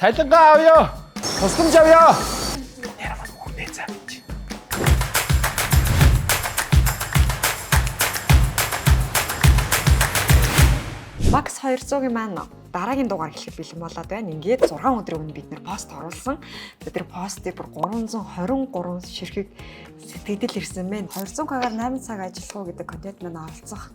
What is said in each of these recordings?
цалингаа авъя. Тусламж авъя. Ярамаа үнэ цаа. Макс 200-ийн маань дараагийн дугаар эхлэх бэлэн болоод байна. Ингээд 6 өдрийн өмнө бид нэр пост оруулсан. Бид нэр постыг бүр 323 ширхэг сэтгэл ирсэн байна. 200-гаар 8 цаг ажиллах уу гэдэг контент маань оролцох.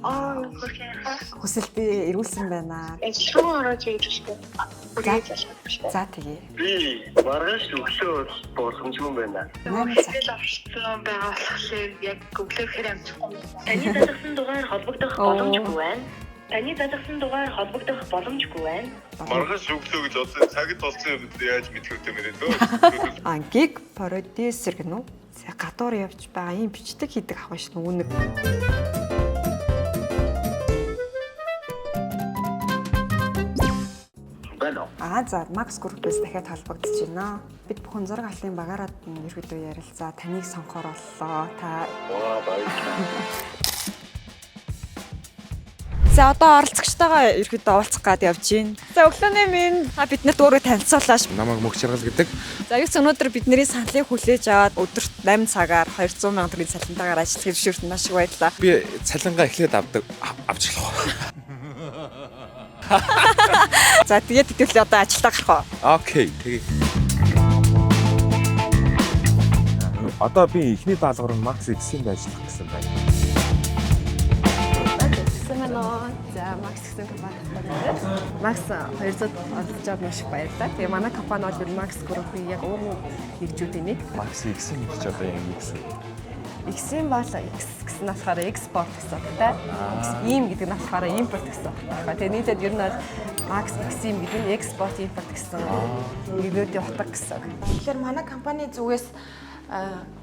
Хүсэл би эргүүлсэн байна. Ажиллах орооч ирүүлсэн. За тэгээ. Би маргааш өглөө боломжгүй байна. 8 цаг. Тэгэл авчихсан байгаа болохоор яг өглөөхөр амжихгүй. Таны дадагсан дугаар холбогдох боломжгүй байна. Таны дадагсан дугаар холбогдох боломжгүй байна. Маргааш өглөө гэж бодсон цагт болсон юм яаж мэдэх вэ мөрөө. Гиг продюсер гэнэ үү? Гадуур явж байгаа юм бичдэг хийдэг ах биш нүг. За Макс группээс дахиад холбогдож байна. Бид бүхэн зураг алтын багаараад ерөөдөө ярилцаа. Таныг сонгохоор боллоо. Та За одоо оролцогчтойгоо ерөөдөө уулзах гад явж байна. За өглөөний минь биднэрт өөрөө танилцуулаач. Намайг мөх чаргал гэдэг. За яг өнөөдөр бидний саналыг хүлээж аваад өдөрт 8 цагаар 200 сая төгрөгийн цалинтаагаар ажиллах зөвшөөрөлт маш их баярлалаа. Би цалингаа эхлээд авчихлаа. За тэгээд хэдүүлээ одоо ажилдаа гарах уу? Окей, тэгээ. Одоо би эхний даалгавар нь Макс X-ийн ажиллах гэсэн байна. За Макс гэсэн компани байна. Макс 200 олж аваад маш их баярлалаа. Тэгээ манай компани бол Макс группийн яг өвөө хэрэгжүүлдэг нэг. Макс X-ийн гэж одоо юм гэсэн. X-ийн бол X гэсэн нь болохоор экспорт гэсэн үг. Ийм гэдэг нь болохоор импорт гэсэн үг. Тэгээ нийтдээ ер нь бол Макс X-ийн гэдэг нь экспорт импорт гэсэн нэгнүүдийн утга гэсэн үг. Тэгэхээр манай компани зүгээс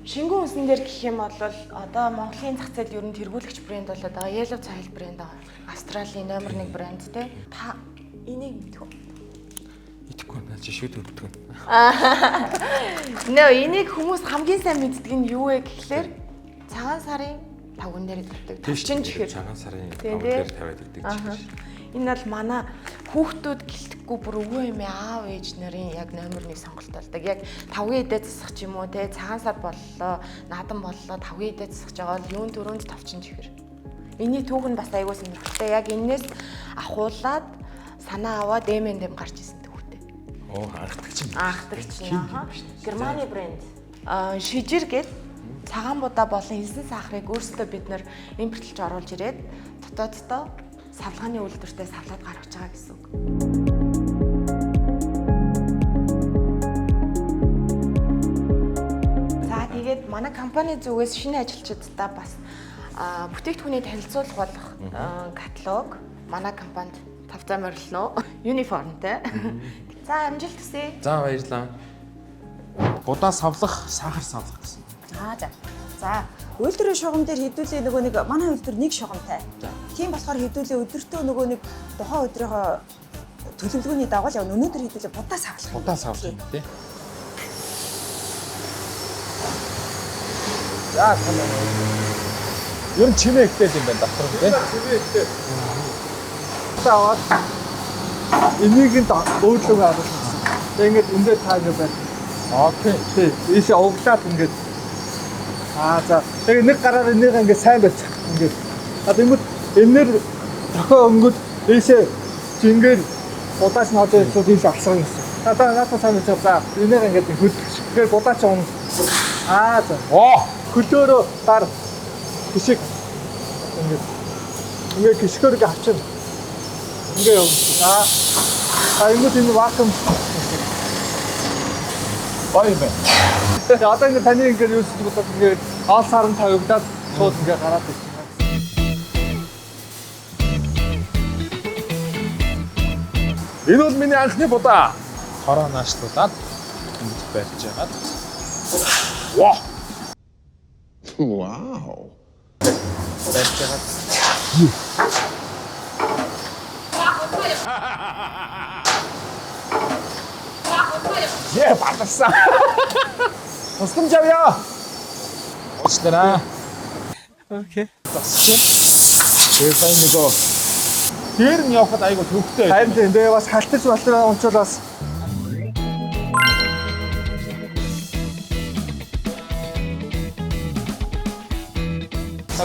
шингэн үнсэн дээр гэх юм бол одоо Монголын зах зээл ер нь тэргүүлэгч брэнд болоод байгаа. Yellow Soil брэнд байгаа. Австралийн номер 1 брэнд те. Та энийг мэдэх үү? Итгэхгүй наа чи шүүд өгдөг. Нөө энийг хүмүүс хамгийн сайн мэддэг нь юу вэ гэхлээр цагаан сарын 5-ын дээр тавьдаг. Төвчин чихэр. Цагаан сарын 5 дээр тавиад өгдөг чихэр. Энэ бол манай хүүхдүүд гэлтэхгүй бүр өвөө эмээ аав ээж нарын яг номер 1 сонголт болдог. Яг 5-ын эдээ засах ч юм уу те цагаан сар боллоо, наадам боллоо 5-ын эдээ засах жагаа л юун төрөнд товчин чихэр. Миний түүх нь бас айгүй сонирхолтой. Яг энээс ахуулаад санаа аваад дэм гарч исэн түүхтэй. Оо, анхдагч юм. Анхдагч нь Германы брэнд. Шижир гээд цагаан будаа болон элсэн сахарыг өөрсдөө бид нэр импортлж оруулж ирээд дотооддоо савлгааны үйлдвэртэй савлаад гаргаж байгаа гэсэн үг. За тэгээд манай компани зүгээс шинэ ажилчдаа бас бүтээгдэхүүний танилцуулга болох каталог манай компанид тавцаа морилно. Юниформтэй. За амжилт хүсье. За баярлалаа. Будаа савлах, сахар савлах гэсэн. За үйлдвэрийн шугам дээр хэдүүлээ нөгөө нэг манай үйлдвэр нэг шугамтай. Тийм болохоор хэдүүлээ өдөртөө нөгөө нэг тухайн өдрийнхөө төлөвлөгөөний дагуу яг өнөөдөр хэдүүлээ будаа савлах. Будаа савлах юм тий. За тамаа. Ер нь чимээ ихтэй юм байна доктор тий. Чимээ ихтэй. Таагаад энийг нь өөдлөг авах. Тэг ингээд эндээ таа ингэ байна. Окей. Тий. Ийш овглаад ингээд за тэгээ нэг гараар энийг ингээд сайн байцгаах ингээд. Тэгмэд энээр тохоо өнгөд ийшээ зингээр будаач нь одоо шууд ийш алсгах гэсэн. Надад сайн байцгаа. Энийг ингээд хөдөлгөж. Тэгэхээр будаач он. За. Хөлөөрөө дар хишиг ингээд гიშгөр авчин. Ингээ явуулсан. Энд энэ вакуум бай юм байна. Одоо ингэ таны ингэ юу гэж бодоод ингэ хоол саран тавигдаад шууд ингэ гараад ирсэн. Энэ бол миний анхны будаа. Хороо наашлуулаад ингэж барьж яагаад. Вау. Барьж яагаад. 받았어. Тусламж авъя. Уучлаарай. Окей. Тэгээ сайн нөгөө дээр нь явхад айгу төвхтэй. Харин тэгээ бас халтаж батлаа унчвал бас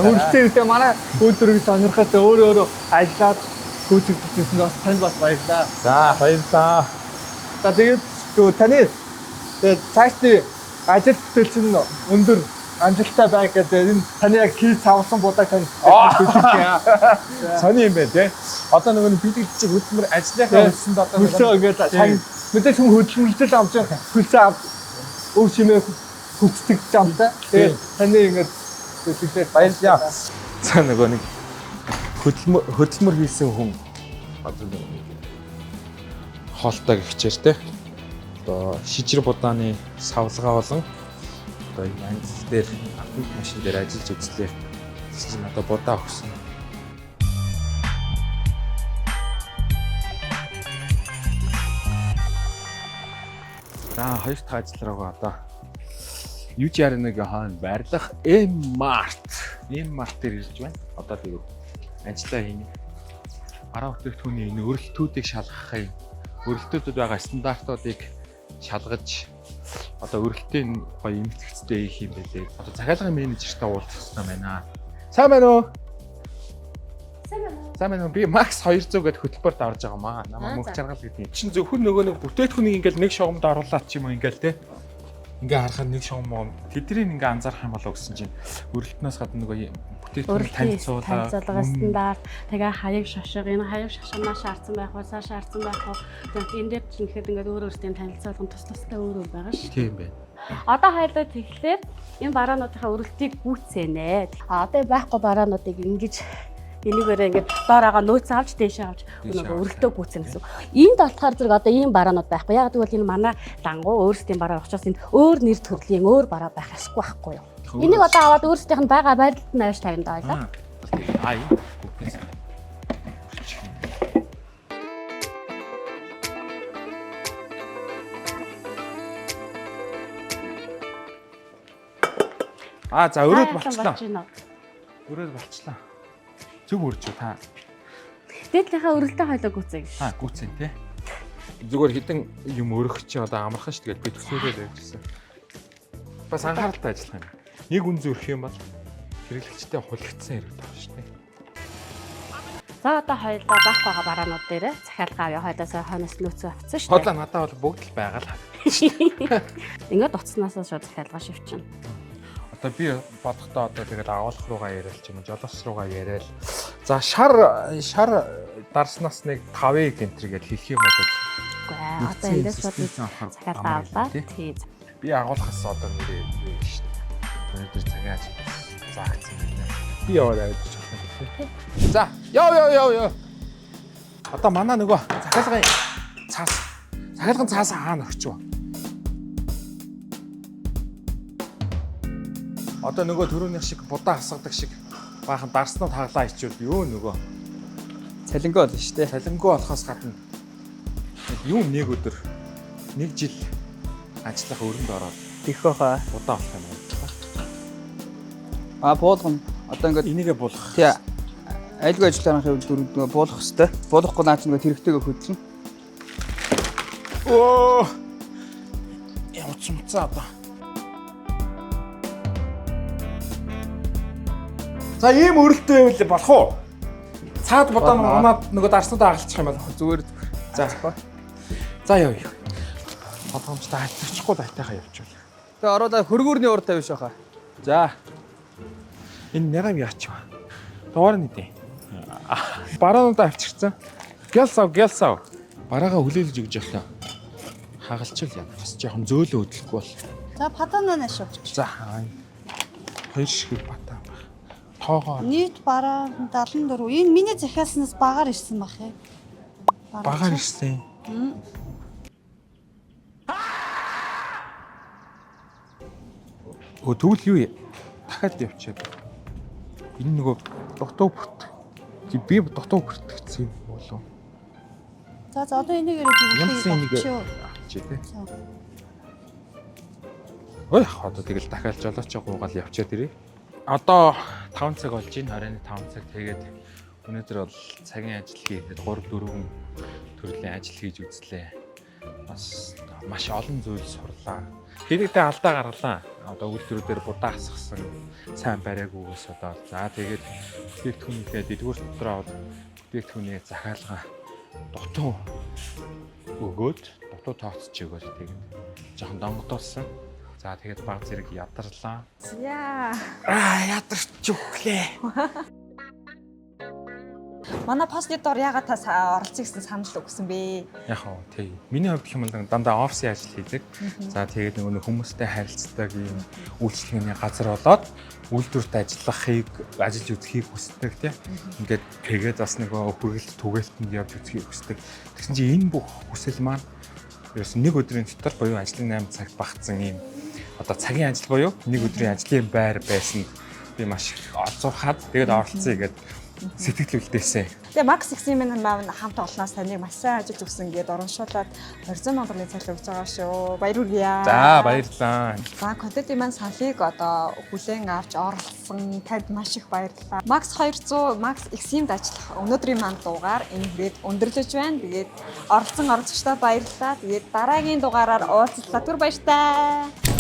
Үргэлжлээ манай өдрийг сонирхоод өөрөө ажиллаад гүйцэтгэжсэн бас танд бас баярлалаа. За баярлалаа. За тэгээд таны цаашдын ажил бүтээлч нь өндөр амжилттай байг гэдэг энэ таны яг хийж авсан будаа тань төлөвлөе. Сони юм байна те. Одоо нөгөө бидний чиг хөдөлмөр ажлынхаа хөлсөнд одоо хөлсөө ингээд тань мэдээж хүн хөдөлмөрлөл авч хөлсөө ав өв чимээ хүчдэг юм да. Тэгээд таны ингээд төлөвлөлөө баярлалаа. За нөгөө нэг хөдөлмөр хийсэн хүн одоо нэг хоолтой гихчээр те. Одоо шижир будааны савлгаа болон одоо энэ ангил дээр автомат машин дээр ажиллаж үзлээ. Тэгсэн одоо будаа өгсөн. За хоёр дахь ажил руугаа одоо UG61 хаана байрлах M-Mart дээр ирж байна. Одоо тэгээ ажиллаа хийнэ. Араа бүтээгдэхүүний энэ өрөлтүүдийг шалгахын өрөлтүүдэд байгаа стандартуудыг шалгаж одоо өрөлтийн гоё эмтгэцтэй хийх юм байлээ. Одоо захиалгын менежертэй уулзах хэрэгтэй байна. Сайн байна уу? Сайн байна уу? Би Max 200 гэдэг хөтөлбөрт орж байгаа маа. Намаа мөнх чаргал гэдэг. Чин зөвхөн нөгөө нэг бүтээгдэхүүнийг ингээл нэг шугамд оруулаад ч юм уу ингээл те. Ингээ харахад нэг шугам тэднийг ингээ анзаарах юм болоо гэсэн чинь өрөлтнөөс гадна нөгөө бүтээгдэхүүн танилцуулга стандарт тэгээ хаяг шашиг энэ хаяг шашигнаа шаардсан байх уу цааш шаардсан байх уу энэ дээр чинь ихэд ингээ өөр өөртөө танилцуулгын тус тустай өөр өөр байгаа шүү. Тийм байна. Одоо хоёулаа тэгэхээр энэ бараануудынхаа өрөлтийг гүйцээнэ. Одоо байхгүй бараануудыг ингэж энийгээрээ ингээд доор байгаа нөөц авч дээшээ авч нөгөө өрөлтөө гүйцэнэ гэсэн. Энд болохоор зэрэг одоо ийм бараанууд байхгүй. Яг гэвэл энэ манай дангуу өөрсдийн бараа учраас энд өөр нэр төрлийн өөр бараа байх ёсгүй байхгүй юу? Энийг одоо аваад өөрсдийнх нь байгаа байрлалд нь авч тавина даа ойлаа. Аа юм. За өрөөд болчлаа. Өрөөд болчлаа. Зүг үрж та. Дээдлийнхаа өрөлтөө хойлоо гүцээ гэж. Гүцэн тий. Зүгээр хідэн юм өрөх чи одоо амархан ш тэгээд би төсөөлөө байжсэн. Бас анхааралтай ажиллах юм. Нэг үн зүрх юм бол хэрэглэгчтэй хулигдсан хэрэг таа ш тий. За одоо хойлоо бах байгаа бараанууд дээр захиалга авъя. Хойлоосоо хойноос нөөцөө авцсан ш. Одоо надад бол бүгд л байгаа л. Ингээд утаснасаа шууд захиалга шивчин. Одоо би бодохдоо одоо тэгэл агуулх руугаа яриад ч юм уу жолоос руугаа яриад. За шар дарснаас нэг 5 гэнтэр гэж хэлэх юм бол. Үгүй ээ. Одоо эндээс шууд захиалга авлаа. Тий. Би агуулхаас одоо нэрээ шүү дээ. Өнөөдөр цагийн ажил заагцсан байна. Би яваад авч чадах юм. За, яв. Одоо манай нөгөө захиалгын цаас хаана өгч вэ? Одоо нөгөө төрөөнийх шиг будаа хасгадаг шиг баахан дарснууд хаглаа ичвэл юу нөгөө цалингаа болно шүү дээ. цалингүй болохоос гадна юм нэг өдөр нэг жил ажиллах өрөнд ороод Их баха. будаа болох юм А байна. буулган одоо ингээд Энийгээ буулгах. тий айлгүй ажиллагааны хувьд нөгөө буулгах хэвээр. Буулгахгүй наач нөгөө тэрэгтэйгээ хөдлөн. Оо. Явцмцаа одоо. За ийм өрөлтөө байвал болох уу? Цаад будаа унаад нөгөө дарснуудаа агалчих юм бол зүгээр. За яв. Бодгомжтой хайлтчихгүй дайтайхаа явуучвал. Тэгээ ороод хөргөөрний урд тавьж байхаа. За. Энэ нягам яач вэ? Дугаар нь дээ. Бараануудаа авчирсан. Гялсав. Бараагаа хүлээлж өгч явлаа. Хагалчвал яа. Бас жоохон зөөлөө хөдлөхгүй бол. За патанаа шавч. За. Хоёр шиг батаа. Тоогоо. Нийт бараа 74. Энэ миний захиалснаас багаар ирсэн бах ээ. Багаар ирсэн. Тэгвэл юу дахиад явчихад. Энэ нөгөө дутуу бүрт. Би дутуу бүртгэсэн юм болов. За одоо энийг ирээд Янзын нэг авчи тээ. Ой одоо тэгэл дахиад жолооч гуугаал явчаад ирээ. Одоо 5 цаг болж байна. Харин 5 цаг тэгээд Өнөөдөр бол цагийн ажил хийгээд 3-4 төрлийн ажил хийж үзлээ. Бас маш олон зүйл сурлаа. Хэдийгээр алдаа гарлаа. Одоо үйлдвэрүүдээр будаа асгасан, сайн бариагүйгээс одоо за тэгээд бүтээгдэхүүнийхээ дэдгүүр дотроо бүтээгдэхүүний захиалга дутуу өгөөд дутуу тооцож өгөөд тэгээд жоохон донгодуулсан. За тэгээд баг зэрэг ядарлаа. Яа. Ядарч өглөө. Манай постны дор ягаад та оролцъё гэсэн санал өгсөн бэ? Яг оо тий. Миний хувьд гэх юм бол дандаа офисын ажил хийдэг. За тэгээд нөгөө хүмүүстэй харилцдаг юм үйлчлэгээний газар болоод үйлдвэрт ажиллахыг ажиллаж үзхийг хүсдэг тий. Ингээд тэгээд бас нөгөө хүргэлт түгээлтэнд явж үзхийг хүсдэг. Тэгсэн чинь энэ бүх хүсэл маань ерөөс нэг өдрийн дотор буюу ажлын 8 цагт багтсан юм. Одоо цагийн ажил буюу нэг өдрийн ажлын байр байсан. Би маш их олзуурхаад тэгээд оролцъё гэдэг сэтгэл үлдээсэн. Тэгээ Max X-ийн маань хамт олноос таныг маш сайн ажиллаж өгсөн гэдээ урамшуулад 200 сая цалин өгч байгаа шүү. Баяр хүргье. За баярлалаа. За контентын маань саналыг одоо хүлээн авч оролцсон танд маш их баярлалаа. Max 200 Max X-ийн ажиллах өнөөдрийн маань дугаар ингээд өндөрлөж байна. Тэгээд оролцсон оролцогчдод баярлалаа. Тэгээд дараагийн дугаараар уулзлаа. Түр баяртай.